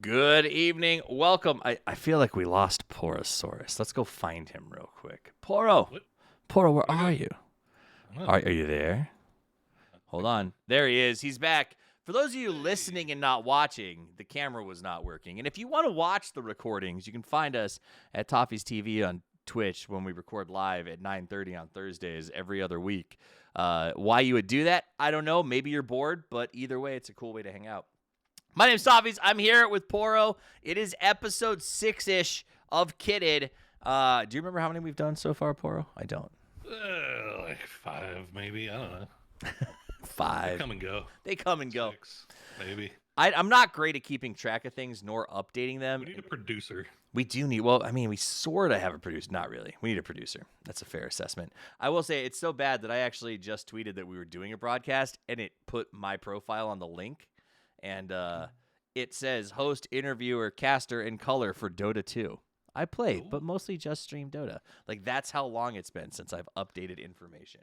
Good evening. Welcome. I feel like we lost Porosaurus. Let's go find him real quick. Poro. What? Poro, where Where'd he are go? you? I don't know. Are you there? Hold on. There he is. He's back. For those of you listening and not watching, the camera was not working. And if you want to watch the recordings, you can find us at Toffee's TV on Twitch when we record live at 9:30 on Thursdays every other week. Why you would do that, I don't know. Maybe you're bored, but either way, it's a cool way to hang out. My name's Toffees. I'm here with Poro. It is episode 6-ish of Kitted. Do you remember how many we've done so far, Poro? I don't. Like 5, maybe. I don't know. 5. They come and go. They come and go. 6, maybe. I'm not great at keeping track of things nor updating them. We need a producer. We do need, well, I mean, we sort of have a producer. Not really. We need a producer. That's a fair assessment. I will say it's so bad that I actually just tweeted that we were doing a broadcast, and it put my profile on the link. And it says host, interviewer, caster, and color for Dota 2. I play, but mostly just stream Dota. Like, that's how long it's been since I've updated information.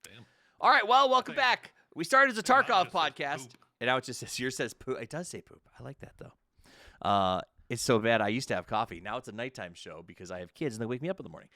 Damn. All right, well, welcome back. We started as a Tarkov Mine just says podcast, poop. and now it just says, yours says poop. It does say poop. I like that, though. It's so bad. I used to have coffee. Now it's a nighttime show because I have kids and they wake me up in the morning.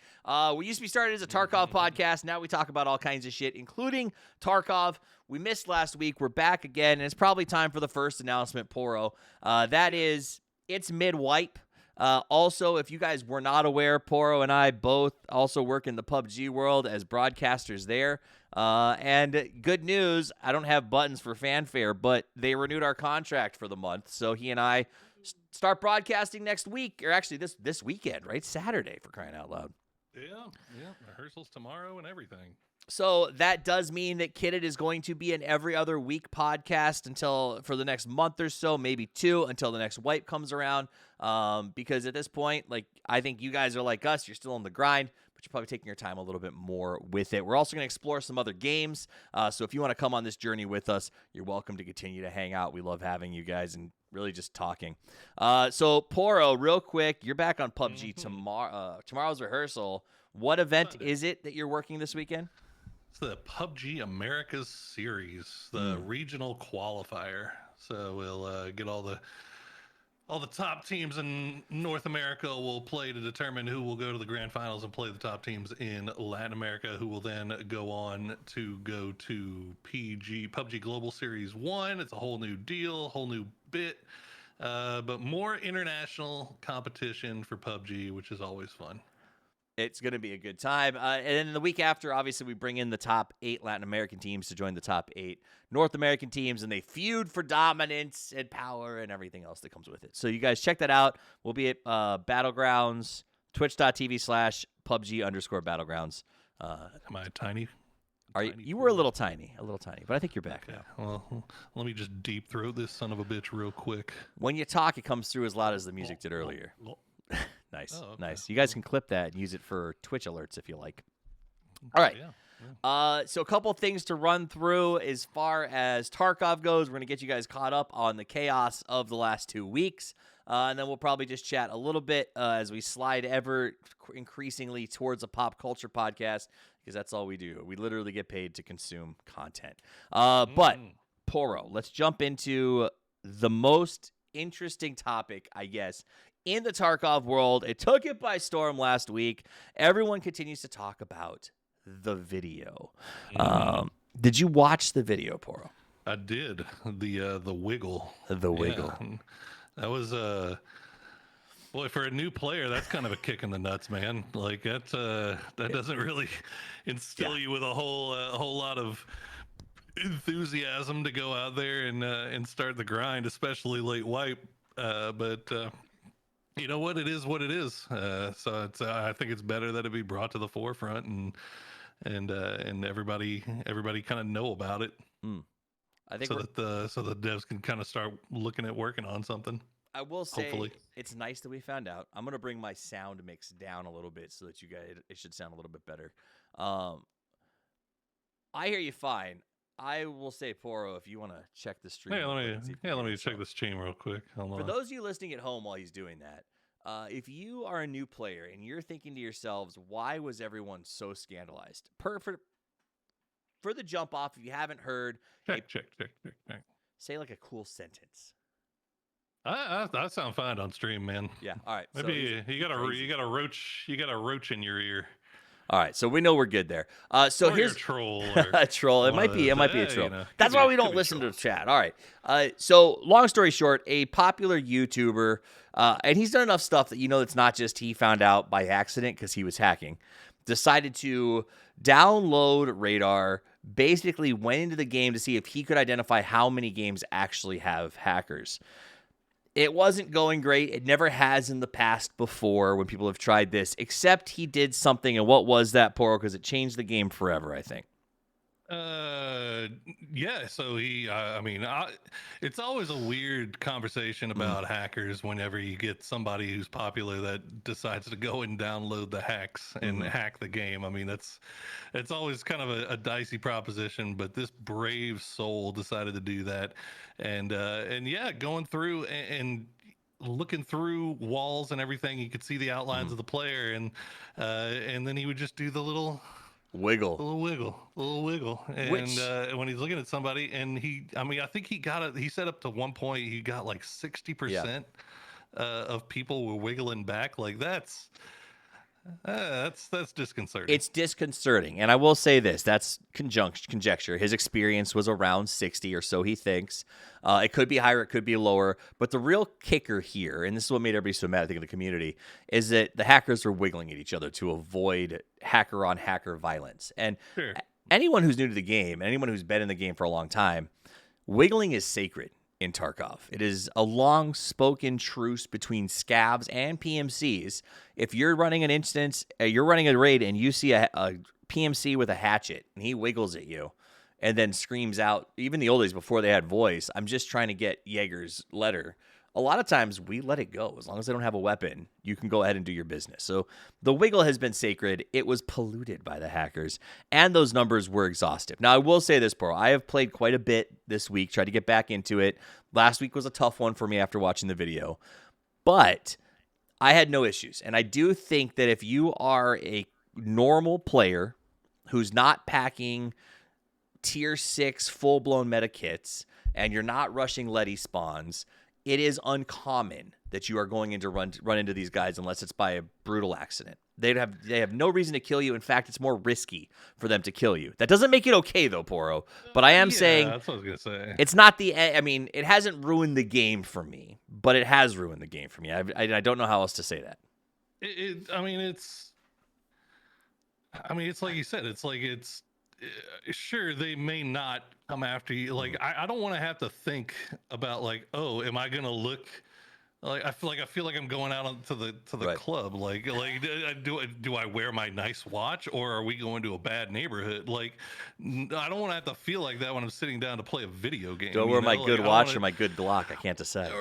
We used to be started as a Tarkov podcast. Now we talk about all kinds of shit, including Tarkov. We missed last week. We're back again, and it's probably time for the first announcement, Poro. That is, it's mid-wipe. Also, if you guys were not aware, Poro and I both also work in the PUBG world as broadcasters there. And good news, I don't have buttons for fanfare, but they renewed our contract for the month. So he and I start broadcasting next week, or actually this weekend, right? Saturday, for crying out loud. Yeah. Rehearsals tomorrow and everything. So that does mean that Kitted is going to be an every other week podcast for the next month or so, maybe 2, until the next wipe comes around. Because at this point, like, I think you guys are like us. You're still on the grind, but you're probably taking your time a little bit more with it. We're also going to explore some other games. So if you want to come on this journey with us, you're welcome to continue to hang out. We love having you guys and really just talking. So Poro, real quick, you're back on PUBG tomorrow. Tomorrow's rehearsal. What event is it that you're working this weekend? It's the PUBG Americas Series, the regional qualifier. So we'll get all the top teams in North America will play to determine who will go to the grand finals and play the top teams in Latin America, who will then go on to go to PUBG Global Series 1. It's a whole new deal, whole new bit, but more international competition for PUBG, which is always fun. It's going to be a good time. And then the week after, obviously, we bring in the top 8 Latin American teams to join the top 8 North American teams, and they feud for dominance and power and everything else that comes with it. So you guys check that out. We'll be at Battlegrounds, twitch.tv/PUBG_Battlegrounds. Am I tiny? You were a little tiny, but I think you're back now. Well, let me just deep throat this son of a bitch real quick. When you talk, it comes through as loud as the music did earlier. Nice, Oh, okay. nice. You guys can clip that and use it for Twitch alerts if you like. All right. Yeah. So a couple things to run through as far as Tarkov goes. We're going to get you guys caught up on the chaos of the last 2 weeks. And then we'll probably just chat a little bit as we slide ever increasingly towards a pop culture podcast, because that's all we do. We literally get paid to consume content. But, Poro, let's jump into the most interesting topic, I guess, in the Tarkov world. It took it by storm last week. Everyone continues to talk about the video. Did you watch the video, Poro? I did. The wiggle. The wiggle. Yeah. That was boy, for a new player, that's kind of a kick in the nuts, man. Like that doesn't really instill you with a whole lot of enthusiasm to go out there and start the grind, especially late wipe. But you know what? It is what it is. So it's I think it's better that it be brought to the forefront and everybody kind of know about it. I think so the devs can kind of start looking at working on something. I will say, hopefully. It's nice that we found out. I'm going to bring my sound mix down a little bit so that you guys, it should sound a little bit better. I hear you fine. I will say, Poro, if you want to check the stream. Hey, let me check this stream real quick. For those of you listening at home while he's doing that, if you are a new player and you're thinking to yourselves, why was everyone so scandalized? For the jump off, if you haven't heard, check. say like a cool sentence. I sound fine on stream, man. Yeah. All right. So Maybe he's you got crazy. you got a roach in your ear, All right, so we know we're good there. So or you're here's a troll, or a troll. It one of might be. It those. might be a You troll. know, That's why we could don't be a listen troll. to chat. All right. So long story short, a popular YouTuber, and he's done enough stuff that you know it's not just he found out by accident because he was hacking. Decided to download Radar. Basically, went into the game to see if he could identify how many games actually have hackers. It wasn't going great. It never has in the past before when people have tried this, except he did something. And what was that, Poro? Because it changed the game forever, I think. Yeah. So it's always a weird conversation about hackers whenever you get somebody who's popular that decides to go and download the hacks and hack the game. I mean, it's always kind of a dicey proposition, but this brave soul decided to do that, and yeah, going through and looking through walls and everything, you could see the outlines of the player, and then he would just do the little Wiggle. little wiggle. And Which- when he's looking at somebody, and I think he got it. He said up to one point he got like 60% of people were wiggling back. Like that's disconcerting. It's disconcerting. And I will say this, that's conjecture. His experience was around 60 or so, he thinks. It could be higher, it could be lower. But the real kicker here, and this is what made everybody so mad, I think, in the community, is that the hackers were wiggling at each other to avoid hacker-on-hacker violence. And Sure. anyone who's new to the game, anyone who's been in the game for a long time, wiggling is sacred in Tarkov. It is a long-spoken truce between scavs and PMCs. If you're running an instance, you're running a raid, and you see a PMC with a hatchet, and he wiggles at you, and then screams out, even the old days before they had voice, I'm just trying to get Jaeger's letter. A lot of times we let it go. As long as they don't have a weapon, you can go ahead and do your business. So the wiggle has been sacred. It was polluted by the hackers, and those numbers were exhaustive. Now, I will say this, Poro. I have played quite a bit this week, tried to get back into it. Last week was a tough one for me after watching the video, but I had no issues. And I do think that if you are a normal player who's not packing tier 6 full-blown meta kits and you're not rushing Letty spawns, it is uncommon that you are going into run into these guys unless it's by a brutal accident. They have no reason to kill you. In fact, it's more risky for them to kill you. That doesn't make it okay, though, Poro. But I am saying that's what I was gonna say. it's not the. I mean, it hasn't ruined the game for me, but it has ruined the game for me. I don't know how else to say that. It's like you said. It's like sure, they may not come after you. Like I don't want to have to think about like, oh, am I gonna look like I feel like I'm going out to the Right. club. Like do I wear my nice watch, or are we going to a bad neighborhood? Like I don't want to have to feel like that when I'm sitting down to play a video game. Do I you wear know? my Like, good I don't watch wanna- or my good Glock? I can't decide.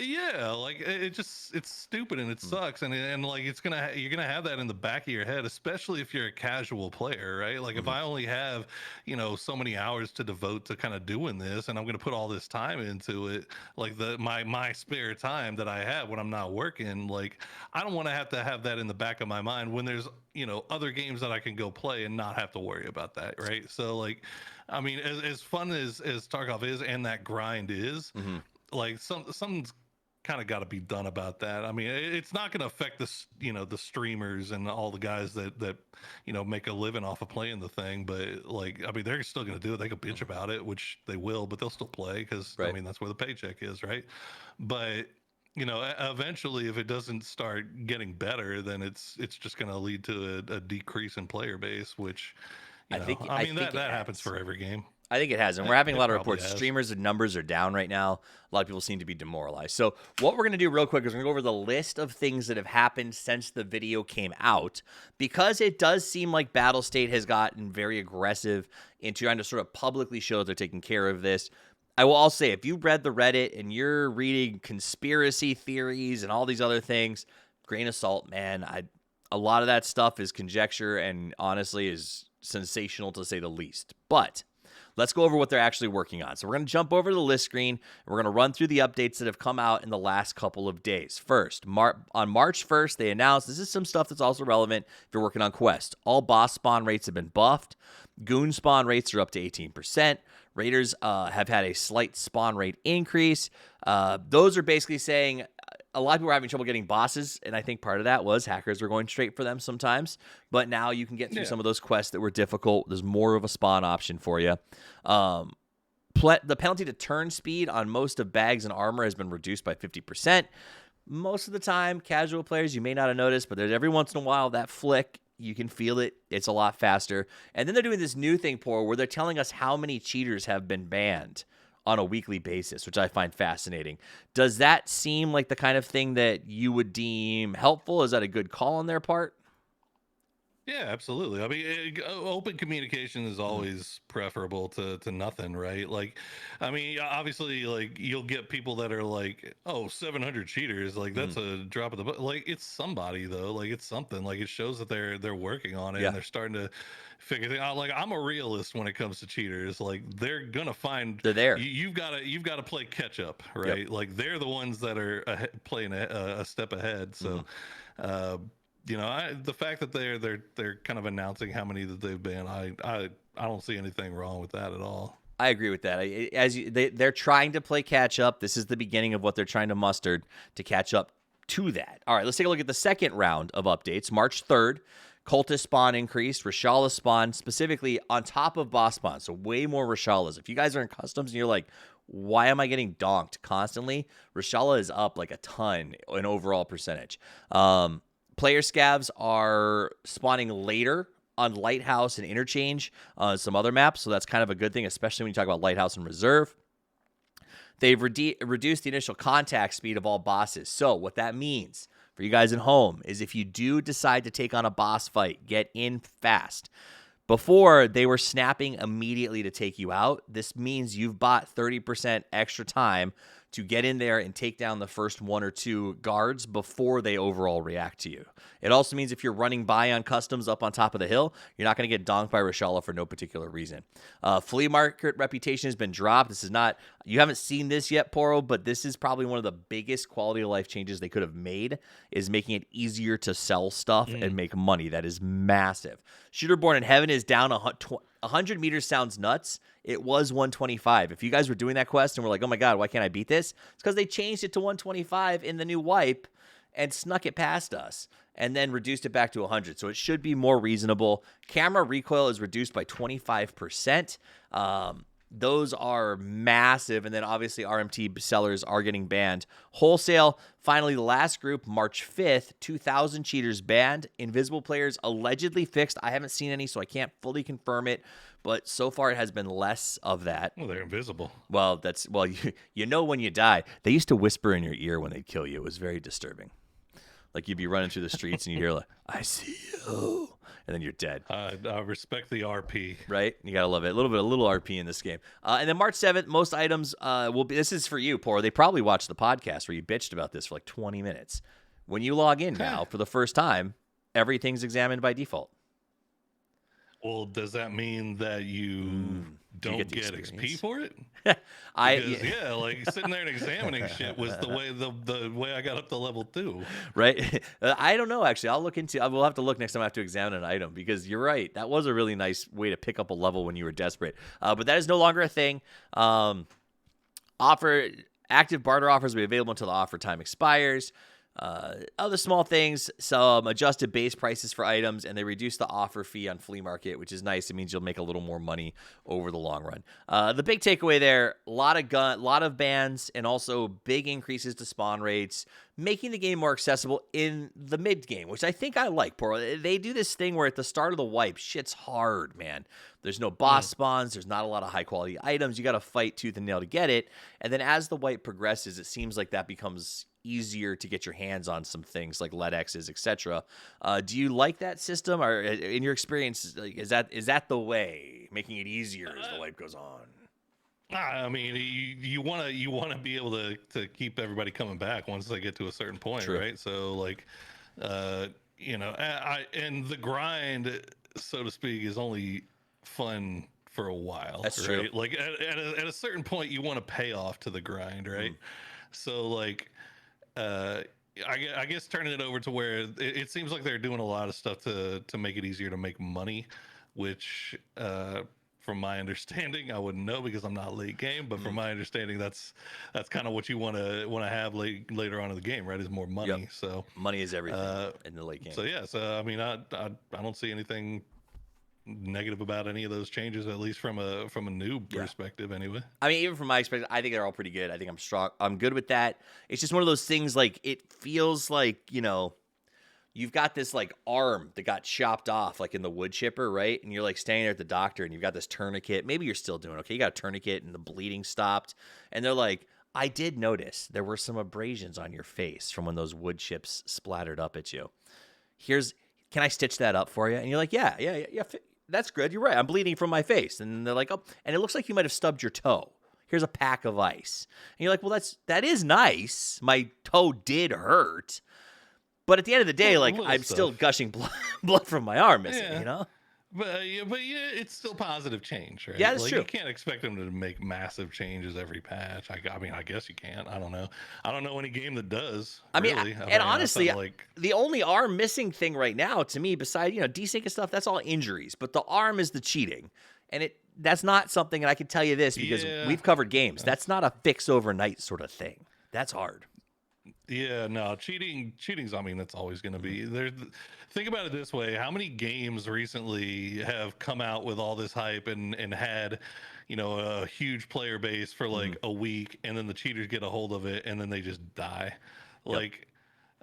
Yeah, like it's stupid and it sucks, and like you're gonna have that in the back of your head, especially if you're a casual player, right? Like if I only have so many hours to devote to kind of doing this, and I'm gonna put all this time into it, like my spare time that I have when I'm not working, like I don't want to have that in the back of my mind when there's other games that I can go play and not have to worry about that, right? So like, I mean, as fun as Tarkov is and that grind is, like something's kind of got to be done about that. I mean, it's not going to affect the streamers and all the guys that make a living off of playing the thing, but like, I mean, they're still going to do it. They could bitch about it, which they will, but they'll still play because Right. I mean that's where the paycheck is, right? But eventually, if it doesn't start getting better, then it's just going to lead to a decrease in player base, which I think that it happens has. for every game. I think it has, and we're having a lot of probably reports. has. Streamers' numbers are down right now. A lot of people seem to be demoralized. So what we're going to do real quick is we're going to go over the list of things that have happened since the video came out, because it does seem like Battle State has gotten very aggressive in trying to sort of publicly show that they're taking care of this. I will also say, if you read the Reddit and you're reading conspiracy theories and all these other things, grain of salt, man. A lot of that stuff is conjecture and honestly is sensational to say the least. But let's go over what they're actually working on. So we're going to jump over to the list screen, and we're going to run through the updates that have come out in the last couple of days. First, on March 1st, they announced, this is some stuff that's also relevant if you're working on Quest. All boss spawn rates have been buffed. Goon spawn rates are up to 18%. Raiders have had a slight spawn rate increase. Those are basically saying a lot of people were having trouble getting bosses, and I think part of that was hackers were going straight for them sometimes. But now you can get through some of those quests that were difficult. There's more of a spawn option for you. The penalty to turn speed on most of bags and armor has been reduced by 50%. Most of the time, casual players, you may not have noticed, but there's every once in a while that flick, you can feel it. It's a lot faster. And then they're doing this new thing, Poro, where they're telling us how many cheaters have been banned on a weekly basis, which I find fascinating. Does that seem like the kind of thing that you would deem helpful? Is that a good call on their part? Yeah, absolutely. I mean, open communication is always preferable to nothing, right? Like, I mean, obviously, like, you'll get people that are like, oh, 700 cheaters, like that's a drop of the bucket. Like, it's somebody though, like it's something. Like, it shows that they're working on it and they're starting to figure things out. Like, I'm a realist when it comes to cheaters. Like, they're gonna find they're there. You've got to play catch up, right? Like, they're the ones that are playing a step ahead. So. You know, the fact that they're kind of announcing how many that they've been, I don't see anything wrong with that at all. I agree with that. They're trying to play catch up. This is the beginning of what they're trying to muster to catch up to that. All right, let's take a look at the second round of updates. March 3rd, Cultist spawn increased, Reshala spawn specifically on top of boss spawn, so way more Reshalas. If you guys are in customs and you're like, why am I getting donked constantly? Reshala is up like a ton in overall percentage. Player scavs are spawning later on Lighthouse and Interchange, some other maps, so that's kind of a good thing, especially when you talk about Lighthouse and Reserve. They've reduced the initial contact speed of all bosses. So what that means for you guys at home is if you do decide to take on a boss fight, get in fast. Before, they were snapping immediately to take you out. This means you've bought 30% extra time to get in there and take down the first one or two guards before they overall react to you. It also means if you're running by on customs up on top of the hill, you're not going to get donked by Reshala for no particular reason. Flea market reputation has been dropped. This is not, you haven't seen this yet, Poro, but this is probably one of the biggest quality of life changes they could have made, is making it easier to sell stuff and make money. That is massive. Shooter Born in Heaven is down 100 meters. Sounds nuts. It was 125. If you guys were doing that quest and were like, oh my God, why can't I beat this? It's because they changed it to 125 in the new wipe and snuck it past us and then reduced it back to 100. So it should be more reasonable. Camera recoil is reduced by 25%. Those are massive. And then obviously RMT sellers are getting banned. Wholesale, finally the last group, March 5th, 2,000 cheaters banned. Invisible players allegedly fixed. I haven't seen any, so I can't fully confirm it. But so far it has been less of that. Well, they're invisible. Well, you know when you die. They used to whisper in your ear when they'd kill you. It was very disturbing. Like you'd be running through the streets and you hear like, I see you. And then you're dead. I respect the RP. Right? You got to love it. A little RP in this game. And then March 7th, most items will be, this is for you, Poro. They probably watched the podcast where you bitched about this for like 20 minutes. When you log in now for the first time, everything's examined by default. Well, does that mean that you don't get XP for it? Yeah, like sitting there and examining shit was the way I got up to level 2. Right? I don't know, actually. We'll have to look next time I have to examine an item, because you're right. That was a really nice way to pick up a level when you were desperate. But that is no longer a thing. Active barter offers will be available until the offer time expires. Other small things, some adjusted base prices for items, and they reduce the offer fee on flea market, which is nice. It means you'll make a little more money over the long run. The big takeaway there, a lot of bans, and also big increases to spawn rates, making the game more accessible in the mid game, which I think I like. Poro. They do this thing where at the start of the wipe, shit's hard, man. There's no boss spawns. There's not a lot of high quality items. You got to fight tooth and nail to get it. And then as the wipe progresses, it seems like that becomes easier to get your hands on some things like LEDXs, etc. Do you like that system, or in your experience, like, is that the way, making it easier as the wipe goes on? I mean, you want to be able to keep everybody coming back once they get to a certain point, right? So like, and the grind, so to speak, is only fun for a while. That's right? true. Like at a certain point, you want to pay off to the grind, right? So like, I guess turning it over to where it seems like they're doing a lot of stuff to make it easier to make money, which from my understanding, I wouldn't know because I'm not late game, but from my understanding, that's kind of what you want to have later on in the game, right? Is more money. Yep. So Money is everything in the late game. so yeah, so I mean, I don't see anything negative about any of those changes, at least from a noob perspective, anyway. I mean, even from my perspective, I think they're all pretty good. I think I'm strong. I'm good with that. It's just one of those things. Like it feels like you've got this like arm that got chopped off like in the wood chipper, right? And you're like standing there at the doctor and you've got this tourniquet. Maybe you're still doing okay. You got a tourniquet and the bleeding stopped. And they're like, I did notice there were some abrasions on your face from when those wood chips splattered up at you. Can I stitch that up for you? And you're like, yeah. That's good. You're right. I'm bleeding from my face. And they're like, oh, and it looks like you might have stubbed your toe. Here's a pack of ice. And you're like, well, that is nice. My toe did hurt. But at the end of the day, like I'm still gushing blood from my arm missing, But it's still positive change, right? Yeah, that's true. You can't expect them to make massive changes every patch. I mean, I guess you can't. I don't know. I don't know any game that does. Honestly, the only arm missing thing right now to me, besides desync and stuff, that's all injuries. But the arm is the cheating, and that's not something. And I can tell you this because we've covered games. That's not a fix overnight sort of thing. That's hard. Yeah, no, cheating's, I mean, that's always going to be there. Think about it this way. How many games recently have come out with all this hype and had, a huge player base for like a week, and then the cheaters get a hold of it and then they just die? Yep. Like,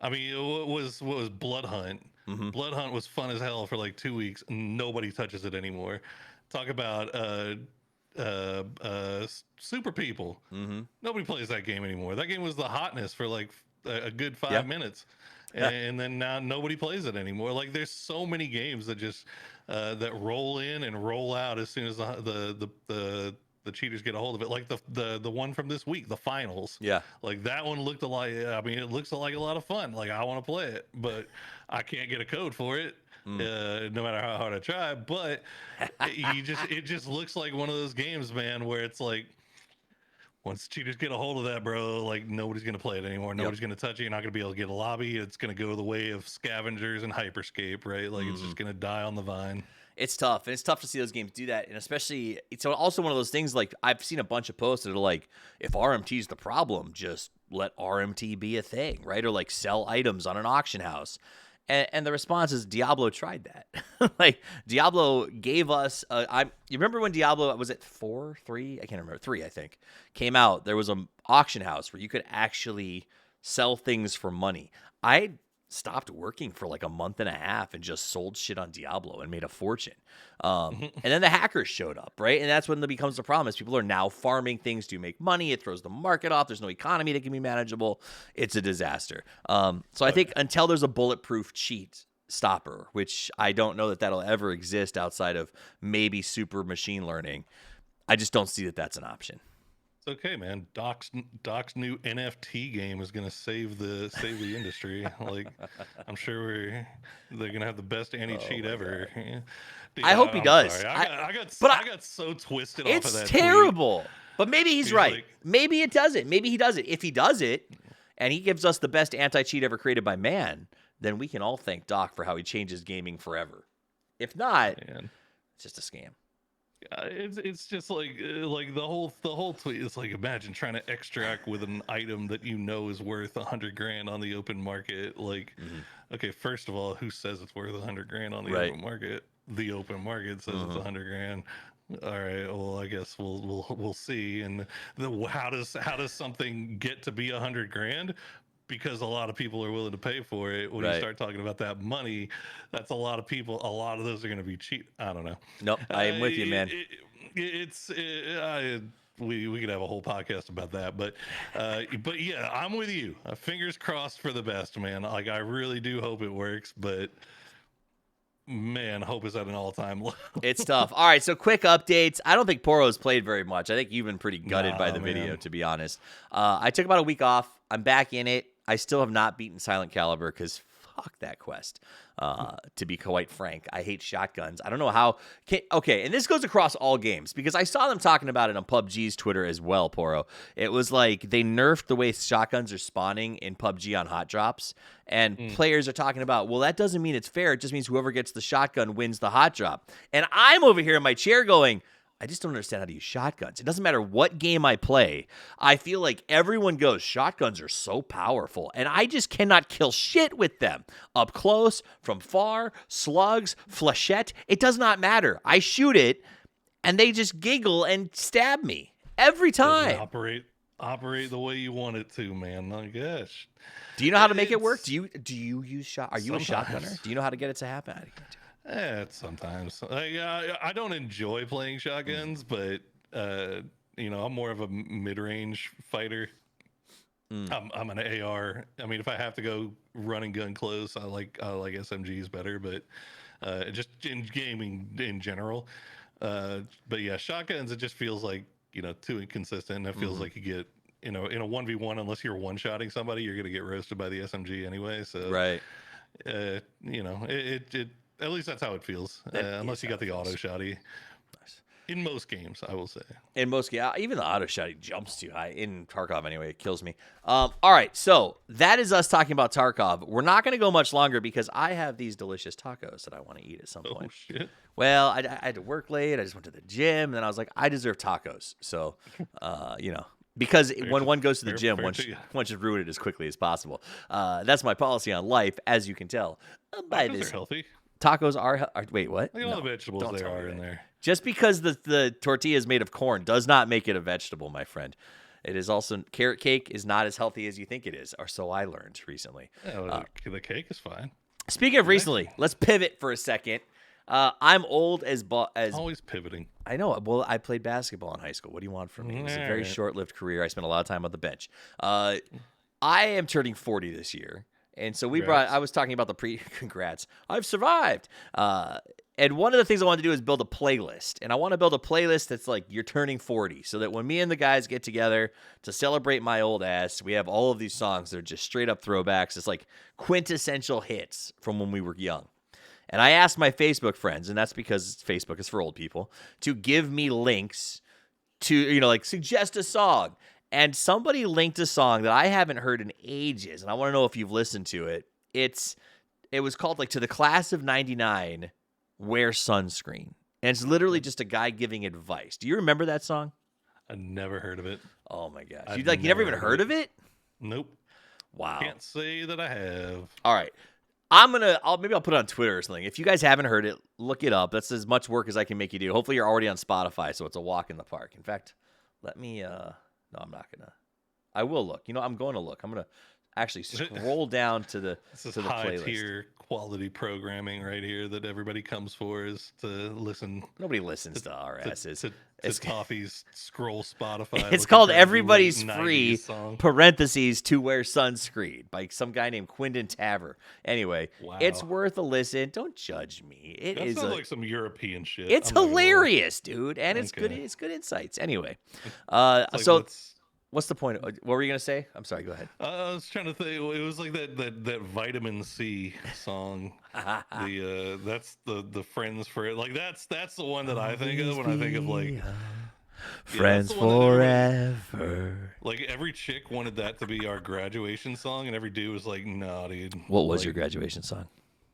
I mean, what was Blood Hunt? Blood Hunt was fun as hell for like 2 weeks. Nobody touches it anymore. Talk about, Super People. Nobody plays that game anymore. That game was the hotness for like a good 5 minutes, and then now nobody plays it anymore. Like there's so many games that just that roll in and roll out as soon as the cheaters get a hold of it. Like the one from this week, the finals. Yeah, like that one looked like. I mean, it looks like a lot of fun. Like I want to play it, but I can't get a code for it. No matter how hard I try, but it just looks like one of those games, man, where it's like once cheaters get a hold of that, bro, like nobody's gonna play it anymore. Nobody's gonna touch it. You're not gonna be able to get a lobby. It's gonna go the way of scavengers and hyperscape, right? Like it's just gonna die on the vine. It's tough, and it's tough to see those games do that, and especially it's also one of those things. Like I've seen a bunch of posts that are like, if RMT is the problem, just let RMT be a thing, right? Or like sell items on an auction house. And the response is Diablo tried that. Like Diablo gave us you remember when Diablo, was it 4, 3? I can't remember. 3, I think. Came out. There was an auction house where you could actually sell things for money. I stopped working for like a month and a half and just sold shit on Diablo and made a fortune. And then the hackers showed up, right? And that's when it becomes a problem. Is people are now farming things to make money. It throws the market off. There's no economy that can be manageable. It's a disaster. So I think until there's a bulletproof cheat stopper, which I don't know that that'll ever exist outside of maybe super machine learning, I just don't see that that's an option. Okay, man. Doc's new NFT game is gonna save the industry. Like, I'm sure they're gonna have the best anti-cheat ever. Dude, I hope he does. Sorry. I got so twisted off of that. It's terrible. Tweet. But maybe he's right. Like, maybe it does it. Maybe he does it. If he does it, and he gives us the best anti-cheat ever created by man, then we can all thank Doc for how he changes gaming forever. If not, it's just a scam. It's just like the whole tweet is like, imagine trying to extract with an item that is worth $100,000 on the open market. Like, okay, first of all, who says it's worth $100,000 on the open market? The open market says it's $100,000. All right, well, I guess we'll see. And how does something get to be $100,000? Because a lot of people are willing to pay for it. When you start talking about that money, that's a lot of people. A lot of those are going to be cheap. I don't know. Nope, I am with you, man. We could have a whole podcast about that, but yeah, I'm with you. Fingers crossed for the best, man. Like I really do hope it works, but man, hope is at an all-time low. It's tough. All right, so quick updates. I don't think Poro's played very much. I think you've been pretty gutted by the video, to be honest. I took about a week off. I'm back in it. I still have not beaten Silent Caliber because fuck that quest. To be quite frank, I hate shotguns. I don't know how. Okay, and this goes across all games because I saw them talking about it on PUBG's Twitter as well, Poro. It was like they nerfed the way shotguns are spawning in PUBG on hot drops, and players are talking about, well, that doesn't mean it's fair. It just means whoever gets the shotgun wins the hot drop. And I'm over here in my chair going, I just don't understand how to use shotguns. It doesn't matter what game I play. I feel like everyone goes, shotguns are so powerful, and I just cannot kill shit with them. Up close, from far, slugs, flechette, it does not matter. I shoot it, and they just giggle and stab me every time. Operate the way you want it to, man. My gosh. Do you know how to make it work? Do you use shot? Are you Sometimes. a shotgunner? Do you know how to get it to happen? Sometimes. I don't enjoy playing shotguns, but I'm more of a mid-range fighter. I'm an AR. I mean, if I have to go run and gun close, I like SMGs better, but just in gaming in general. But yeah, shotguns, it just feels like, too inconsistent. It feels like you get, in a 1v1, unless you're one-shotting somebody, you're going to get roasted by the SMG anyway. So, right. It at least that's how it feels. Unless you got the auto shotty. Nice. In most games, I will say. In most games, even the auto shotty jumps too high. In Tarkov, anyway, it kills me. All right, so that is us talking about Tarkov. We're not going to go much longer because I have these delicious tacos that I want to eat at some point. Oh, shit. Well, I had to work late. I just went to the gym, and then I was like, I deserve tacos. So, because when one goes to the gym, one should ruin it as quickly as possible. That's my policy on life, as you can tell. Tacos are healthy. Tacos are wait, what? Look at all the vegetables there are in there. Just because the tortilla is made of corn does not make it a vegetable, my friend. It is also, carrot cake is not as healthy as you think it is, or so I learned recently. Yeah, the cake is fine. Speaking of recently, let's pivot for a second. I'm old as always pivoting. I know. Well, I played basketball in high school. What do you want from me? It was a very short-lived career. I spent a lot of time on the bench. I am turning 40 this year. And so I was talking about congrats. I've survived. And one of the things I want to do is build a playlist. And I want to build a playlist that's like, you're turning 40. So that when me and the guys get together to celebrate my old ass, we have all of these songs that are just straight up throwbacks. It's like quintessential hits from when we were young. And I asked my Facebook friends, and that's because Facebook is for old people, to give me links to, suggest a song. And somebody linked a song that I haven't heard in ages, and I want to know if you've listened to it. It was called, To the Class of 99, Wear Sunscreen. And it's literally just a guy giving advice. Do you remember that song? I never heard of it. Oh, my gosh. You never even heard of it? Nope. Wow. Can't say that I have. All right. Maybe I'll put it on Twitter or something. If you guys haven't heard it, look it up. That's as much work as I can make you do. Hopefully you're already on Spotify, so it's a walk in the park. In fact, let me, no, I'm not going to. I will look. I'm going to look. I'm going to actually scroll down to the this is to the high playlist. Tier quality programming right here that everybody comes for is to listen. Nobody listens to our asses. It's Toffee's scroll Spotify. It's called Everybody's Free, parentheses, to wear sunscreen by some guy named Quindon Taver. Anyway, It's worth a listen. Don't judge me. That sounds like some European shit. It's hilarious, dude, and it's good. It's good insights. Anyway, what's the point? What were you gonna say? I'm sorry. Go ahead. I was trying to think. It was like that Vitamin C song. That's the Friends for it. Like that's the one that I think of when I think of Friends forever. Like every chick wanted that to be our graduation song, and every dude was like, "Nah, dude." What was your graduation song?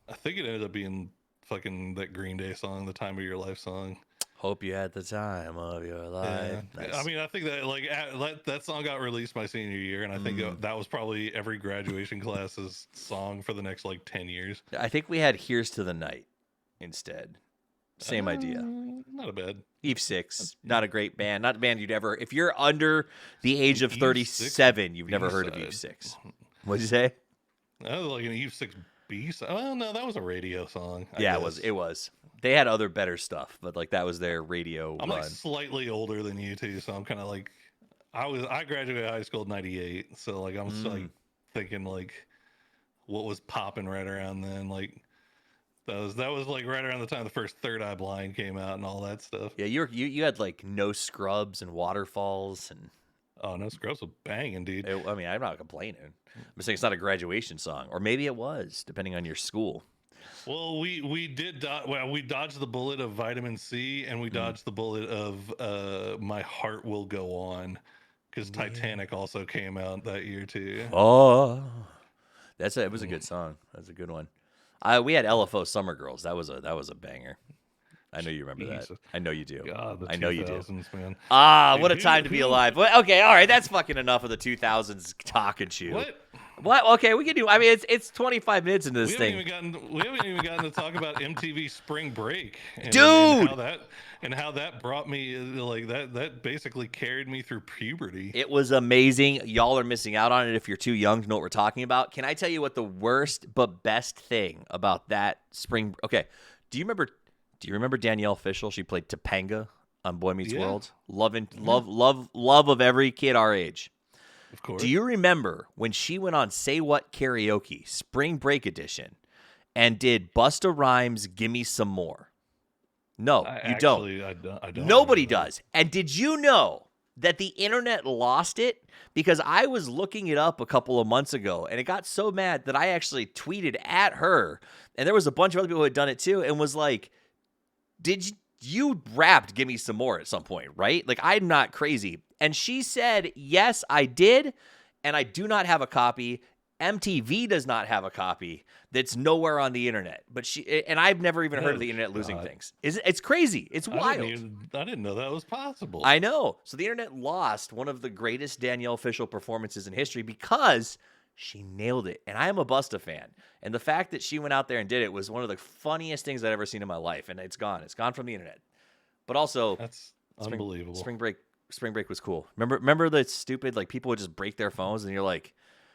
I think it ended up being fucking that Green Day song, the Time of Your Life song. Hope you had the time of your life. Yeah. Nice. I mean, I think that that song got released my senior year, and I think that was probably every graduation class's song for the next 10 years. I think we had "Here's to the Night" instead. Same idea. Not a bad. Eve 6, not a great band. Not a band you'd ever. If you're under the age of 37, you've never heard of Eve 6. What'd you say? That was like an Eve 6 B song. Oh no, that was a radio song. I guess. It was. They had other better stuff, but that was their radio I'm run. Slightly older than you too, so I'm kind of I graduated high school in '98, so I'm thinking what was popping right around then, that was right around the time the first Third Eye Blind came out and all that stuff. Yeah, you had No Scrubs and Waterfalls and. Oh, No Scrubs was banging, dude. I'm not complaining. I'm saying it's not a graduation song, or maybe it was, depending on your school. Well, we dodged the bullet of Vitamin C, and we dodged the bullet of My Heart Will Go On, because Titanic also came out that year too. Oh, it was a good song. That's a good one. We had LFO Summer Girls. That was a banger. I know you remember Jesus. that. I know you do. God, the I know you do. 2000s, man. Ah, Dude, what a time to be alive. Well, okay, all right, that's fucking enough of the 2000s talk and chew. What? Okay, we can do. I mean, it's 25 minutes into this We thing. haven't even gotten to talk about MTV Spring Break, Dude! and how that brought me like that basically carried me through puberty. It was amazing. Y'all are missing out on it if you're too young to know what we're talking about. Can I tell you what the worst but best thing about that spring? Okay, do you remember Danielle Fishel? She played Topanga on Boy Meets World. Love of every kid our age. Of course. Do you remember when she went on Say What Karaoke, Spring Break Edition, and did Busta Rhymes' Gimme Some More? No, you don't. I don't. Nobody does. And did you know that the internet lost it? Because I was looking it up a couple of months ago, and it got so mad that I actually tweeted at her, and there was a bunch of other people who had done it too, and was like, did you rapped Gimme Some More at some point, right? Like, I'm not crazy. And she said, yes, I did, and I do not have a copy. MTV does not have a copy that's nowhere on the internet. But I've never even heard of the internet losing things. It's crazy. It's wild. I didn't know that was possible. I know. So the internet lost one of the greatest Danielle Fishel performances in history because she nailed it. And I am a Busta fan. And the fact that she went out there and did it was one of the funniest things I've ever seen in my life. And it's gone. It's gone from the internet. But also, that's unbelievable. Spring Break was cool. Remember the stupid, like, people would just break their phones and you're like,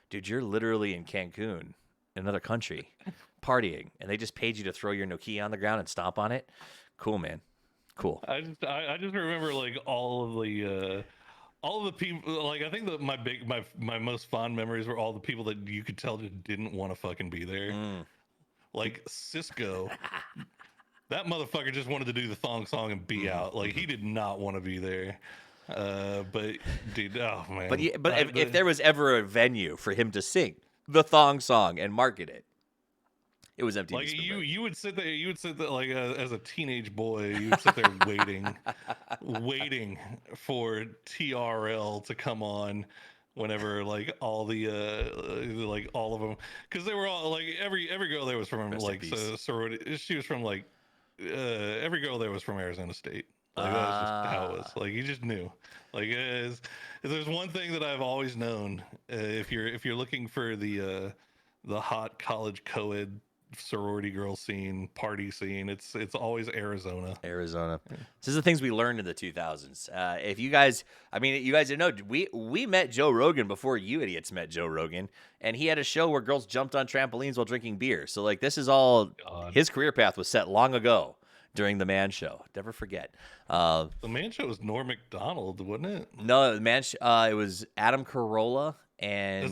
dude, you're literally in Cancun, another country, partying, and they just paid you to throw your Nokia on the ground and stomp on it. Cool, man. Cool. I just remember like all of the people. Like, I think that my most fond memories were all the people that you could tell just didn't want to fucking be there. Like Cisco. That motherfucker just wanted to do the thong song and be out. Like, he did not want to be there. But dude, oh man. But if there was ever a venue for him to sing the thong song and market it, it was MTV. Like, you would sit there like as a teenage boy, you would sit there waiting for TRL to come on whenever like all the like all of them, because they were all like every girl there was from like sorority. She was from like every girl there was from Arizona State. Like, that was just how it was. Like, you just knew. Like, if there's one thing that I've always known, if you're looking for the hot college co-ed sorority girl scene, party scene, it's always Arizona. This is the things we learned in the 2000s. If you guys, you guys didn't know, we met Joe Rogan before you idiots met Joe Rogan, and he had a show where girls jumped on trampolines while drinking beer. So, like, this is all, his career path was set long ago during the Man Show. Never forget. The Man Show was Norm Macdonald, wasn't it? No, the Man it was Adam Carolla and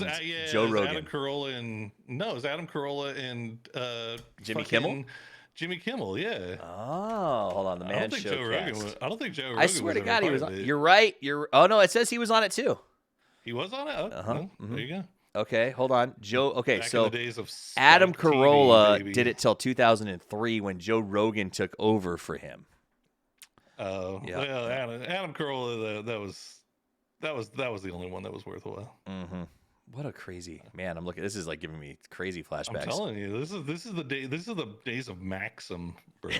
Joe Rogan. Adam Carolla it was Adam Carolla and Jimmy Kimmel? Jimmy Kimmel, yeah. Oh, hold on. The Man Show. I don't think Joe Rogan. I swear to God, he was on. You're right. Oh, no, it says he was on it too. He was on it? Oh, well, there you go. Okay, hold on. Joe. Okay, Back so in the days of Adam Spike Carolla TV, did it till 2003 when Joe Rogan took over for him. Oh, yeah. Well, Adam Carolla, that was the only one that was worthwhile. Mm-hmm. What a crazy man! I'm looking. This is like giving me crazy flashbacks. I'm telling you, this is the days of Maxim, bro.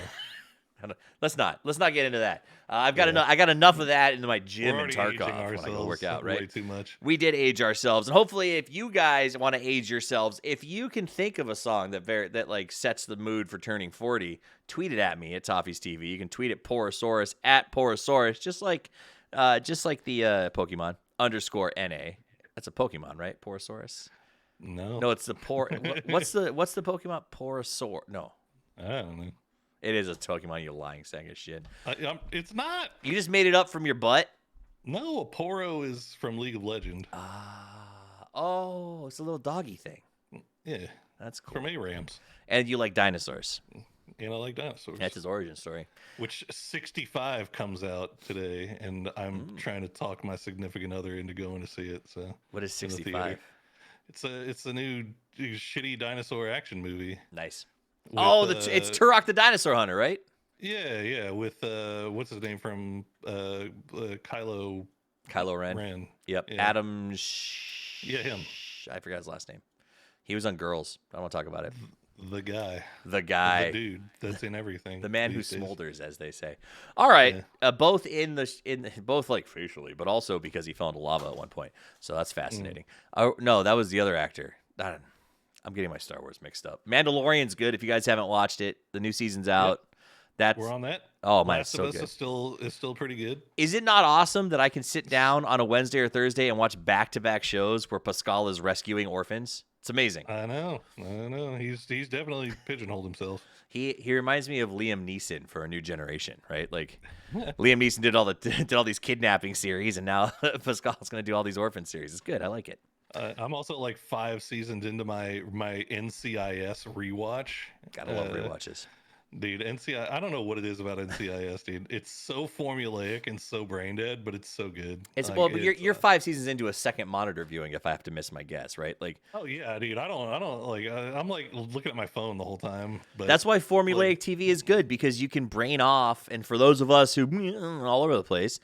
Let's not get into that. I got enough of that into my gym in Tarkov when I go work out. Right? Way too much. We did age ourselves, and hopefully, if you guys want to age yourselves, if you can think of a song that like sets the mood for turning 40, tweet it at me at Toffee's TV. You can tweet at Porosaurus at Porosaurus, just like the Pokemon _NA. That's a Pokemon, right? Porosaurus. No, it's the What's the Pokemon? Porosaur? No, I don't know. It is a Pokemon, you lying sack of shit. It's not. You just made it up from your butt? No, a Poro is from League of Legends. Oh, it's a little doggy thing. Yeah. That's cool. From A-Rams. And you like dinosaurs. And I like dinosaurs. That's his origin story. Which 65 comes out today, and I'm trying to talk my significant other into going to see it. So what is 65? It's a new shitty dinosaur action movie. Nice. It's Turok the Dinosaur Hunter, right? Yeah, with what's his name from Kylo Ren. Yep. Yeah. Adam him. I forgot his last name. He was on Girls. I don't want to talk about it. the guy. The guy. The dude that's in everything. The man who these days. smolders, as they say. All right, both both like facially, but also because he fell into lava at one point. So that's fascinating. Oh no, that was the other actor. I'm getting my Star Wars mixed up. Mandalorian's good. If you guys haven't watched it, the new season's out. We're on that. Oh my, Last so of Us good. is still pretty good. Is it not awesome that I can sit down on a Wednesday or Thursday and watch back-to-back shows where Pascal is rescuing orphans? It's amazing. I know. He's definitely pigeonholed himself. He reminds me of Liam Neeson for a new generation, right? Like Liam Neeson did all these kidnapping series, and now Pascal's going to do all these orphan series. It's good. I like it. I'm also like 5 seasons into my NCIS rewatch. Gotta love rewatches. Dude, NCIS, I don't know what it is about NCIS, dude. It's so formulaic and so brain dead, but it's so good. It's well, but you're 5 seasons into a second monitor viewing, if I have to miss my guess, right? Like, oh yeah, dude. I don't like. I'm like looking at my phone the whole time. But that's why formulaic TV is good, because you can brain off. And for those of us who all over the place,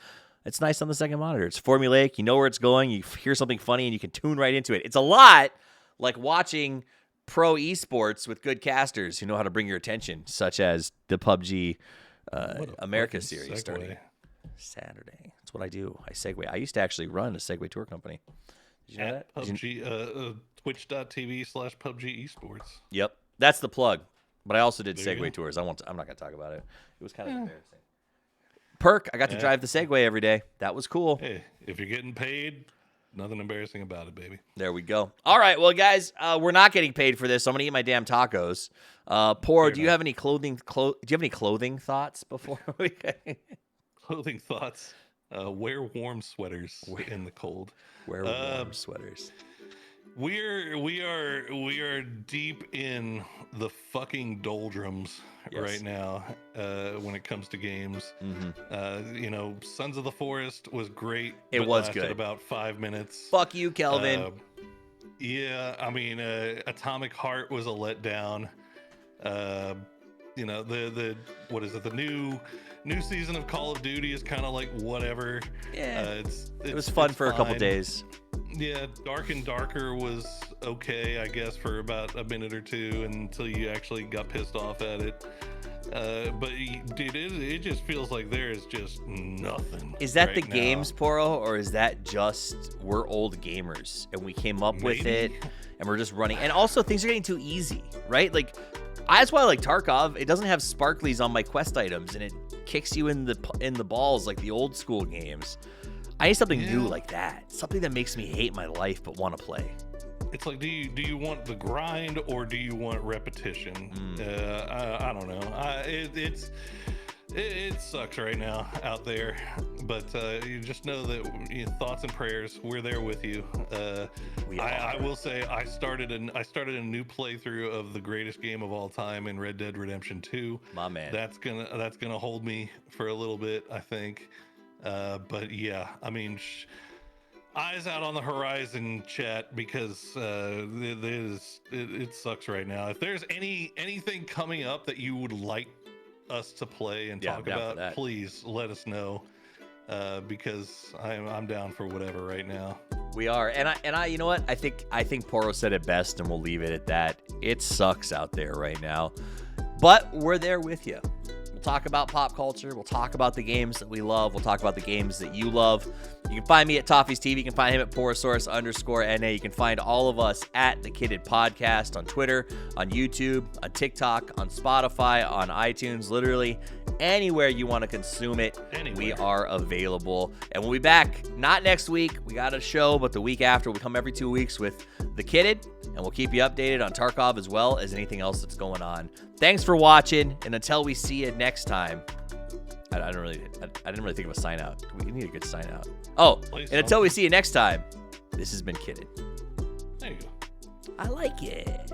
it's nice on the second monitor. It's formulaic. You know where it's going. You hear something funny, and you can tune right into it. It's a lot like watching pro esports with good casters who know how to bring your attention, such as the PUBG America series starting Saturday. That's what I do. I segue. I used to actually run a Segway tour company. Did you know that? PUBG, twitch.tv/PUBG esports. Yep. That's the plug. But I also did There you Segway go. tours. I'm not going to talk about it. It was kind of embarrassing. Perk, I got to drive the Segway every day. That was cool. Hey, if you're getting paid, nothing embarrassing about it, baby. There we go. All right, well, guys, we're not getting paid for this, so I'm gonna eat my damn tacos. Poro, do you have any clothing thoughts before we? Clothing thoughts. Wear warm sweaters in the cold. Wear warm sweaters. We are deep in the fucking doldrums right now when it comes to games. Sons of the Forest was great. It but was lasted good. About 5 minutes. Fuck you, Kelvin. I mean, Atomic Heart was a letdown. The what is it? The new season of Call of Duty is kind of like whatever. Yeah, it was fun for a couple days. Yeah, Dark and Darker was okay, I guess, for about a minute or two until you actually got pissed off at it. But dude, it just feels like there is just nothing. Is that right the now. games, Poro, or is that just we're old gamers and we came up with it and we're just running? And also, things are getting too easy, right? Like, that's why I like Tarkov. It doesn't have sparklies on my quest items, and it kicks you in the balls like the old school games. I need something new like that. Something that makes me hate my life but want to play. It's like, do you want the grind or do you want repetition? I don't know. It sucks right now out there, but you just know that thoughts and prayers, we're there with you. I will say I started a new playthrough of the greatest game of all time in Red Dead Redemption 2. My man. That's gonna hold me for a little bit, I think. But yeah, I mean, eyes out on the horizon, chat, because it sucks right now. If there's anything coming up that you would like us to play and talk about, please let us know, because I'm down for whatever right now. We are, and I you know what, I think Poro said it best, and we'll leave it at that. It sucks out there right now, but we're there with you. We'll talk about pop culture. We'll talk about the games that we love. We'll talk about the games that you love. You can find me at Toffee's TV. You can find him at Porosaurus_NA. You can find all of us at the Kidded Podcast on Twitter, on YouTube, on TikTok, on Spotify, on iTunes, literally anywhere you want to consume it. We are available. And we'll be back, not next week. We got a show, but the week after. We come every 2 weeks with the Kidded, and we'll keep you updated on Tarkov as well as anything else that's going on. Thanks for watching, and until we see you next time, I didn't really think of a sign out. We need a good sign out. Oh, and until we see you next time, this has been Kidded. There you go. I like it.